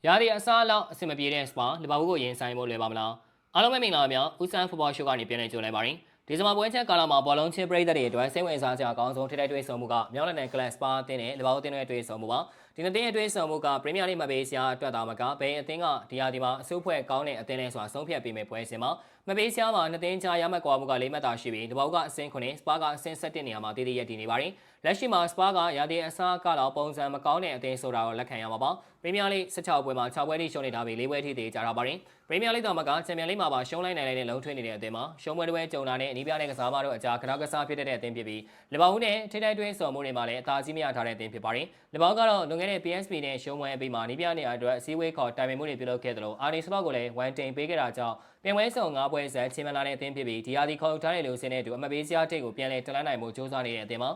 ရာသီအစားအလောက်အဆင်မပြေတဲ့စပါလီဗာပူးကိုရင်ဆိုင်ဖို့လွယ်ပါမလားအားလုံးပဲမင်္ဂလာပါဗျာဦးစန်းဖူဘောရှိုးကနေပြန်လည်ကြိုလိုက်ပါရင်ဒီဇင်ဘာပွဲချက်ကာလမှာဘောလုံးချင်းပရိသတ်တွေအတွက်စိတ်ဝင်စားစရာအကောင်းဆုံးထိတိုက်တွေ့ဆုံမှုကမြောက်လန်နယ်ကလပ်စပါအသင်းနဲ့လီဗာပူးအသင်းရဲ့တွေ့ဆုံမှုပါဒီနှစ်သင်းရဲ့တွေ့ဆုံမှုကပရီးမီးယားလိမဘေးစရာအတွက်သာမကဘယ်အသင်းကဒီရာသီမှာအစိုးဖွဲ့ကောင်းတဲ့အသင်းလဲဆိုတာဆုံးဖြတ်ပေးမယ်ပွဲစဉ်မှာမဘေးစရာမှာနှစ်သင်းကြားရမှတ်ကွာမှုက၄မှတ်သာရှိပြီးလီဗာပူးကအဆင့်9စပါကအဆင့်7နေရာမှာတည်တည်ရည်တည်နေပါတယ်လက်ရှိမှာစပါကရာသီအစားကတော့ပုံစံမကောင်းတဲ့အသင်းဆိုတာကိုလက်ခံရမှာပါပရီးမီးယားလိ16ပွဲမှာ6ပွဲထိရှုံးနေထားပြီး4ပွဲထိတည်ကြတာပါတယ်ပရီးမီးယားလိတော်မှာကချန်ပီယံလိမှာပါရှုံးလိုက်နိုင်တဲ့လုံထွေးနေတဲ့အသင်းမှာရှုံးပွဲတစ်ပွဲကြုံလာတဲ့အနီးပြတဲ့ကစားမတို့အကြားကနောက်ကစားဖြစ်တဲ့အသင်းဖြစ်ပြီးလီဗာပူးနဲ့ထိတိုက်တွဲဆုံမှုတွေမှာလည်းအသာကြီးမရထားတဲ့အသင်းဖြစ်ပါတယ်လီဗာပူးကတော့လွန်ခဲ့တဲ့ PSV နဲ့ရှုံးပွဲအပြီးမှာနီးပြနေရာအတွက်အစည်းအဝေးခေါ်တိုင်ပင်မှုတွေပြုလုပ်ခဲ့တယ်လို့အာနီစလော့ကိုလည်းဝန်တင်ပေးခဲ့တာကြောင့်ပြန်ပွဲဆုံ9ပွဲဆက်ချင်းမလာတဲ့အသင်းဖြစ်ပြီးဒီယာဒီခေါ်ထားတဲ့လူစင်းနဲ့အတူအမပေးစရာတိတ်ကိုပြန်လဲတလန်းနိုင်မှုစူးစမ်းနေတဲ့အသင်းမှာ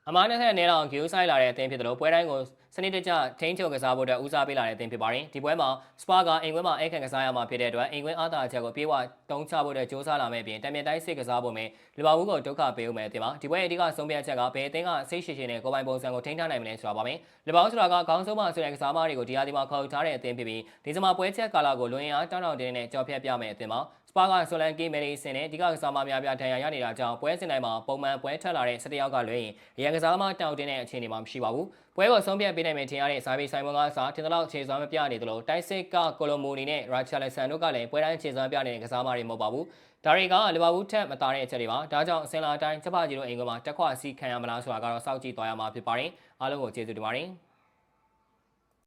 အမားနဲ့နဲ့တော့ဂီယိုဆိုင်လာတဲ့အသင်းဖြစ်တယ်လို့ပွဲတိုင်းကိုစနစ်တကျထိန်းချုပ်ကစားဖို့အတွက်ဦးစားပေးလာတဲ့အသင်းဖြစ်ပါတယ်ဒီပွဲမှာစပါကအိမ်ကွင်းမှာအိတ်ခံကစားရမှာဖြစ်တဲ့အတွက်အိမ်ကွင်းအားသာချက်ကိုပြေဝတုံးချဖို့အတွက်စူးစမ်းလာမယ့်အပြင်တံမြင့်တိုင်းစစ်ကစားဖို့မယ်လီဗာပူးကိုဒုက္ခပေးဦးမယ်အသင်းပါဒီပွဲအဓိကဆုံးဖြတ်ချက်ကဘယ်အသင်းကစိတ်ရှည်ရှည်နဲ့ကိုပိုင်ပုံစံကိုထိန်းထားနိုင်မလဲဆိုတာပါမယ်လီဗာပူးဆိုတာကခေါင်းဆုံးမဆိုတဲ့ကစားမတွေကိုဒီဟာဒီမှာခေါ်ထားတဲ့အသင်းဖြစ်ပြီးဒီစမှာပွဲချက်ကာလာကိုလွန်ရင်အားတောင်းတောင်းတင်းနဲ့ကြော်ဖြတ်ပြမယ်အသင်းပါစပါကဆိုလန်ကီမယ်လီစင်နဲ့ဒီကစားမများပြားထန်ရရနေတာကြောင့်ပွဲစဉ်တိုင်းမှာပုံမှန်ပွဲထွက်လာတဲ့17ယောက်ကလွှဲရင်ရန်ကစားမတောင်းတင်းတဲ့အခြေအနေမှာမရှိပါဘူးပွဲကိုဆုံးဖြတ်ပေးနိုင်မယ်ထင်ရတဲ့ဇာဗီဆိုင်မွန်ကစားထင်သလောက်အခြေစွမ်းမပြနေသလိုတိုက်စစ်ကကိုလိုမိုနီနဲ့ရာချာလက်ဆန်တို့ကလည်းပွဲတိုင်းအခြေစွမ်းပြနေတဲ့ကစားမတွေမဟုတ်ပါဘူးဒါတွေကလီဗာပူးထက်မသားတဲ့အချက်တွေပါဒါကြောင့်အစင်လာတိုင်းချက်ပါကြီးတို့အိမ်ကမှာတက်ခွာစီခံရမလားဆိုတာကတော့စောင့်ကြည့်သွားရမှာဖြစ်ပါတယ်အားလုံးကိုကျေးဇူးတင်ပါတယ်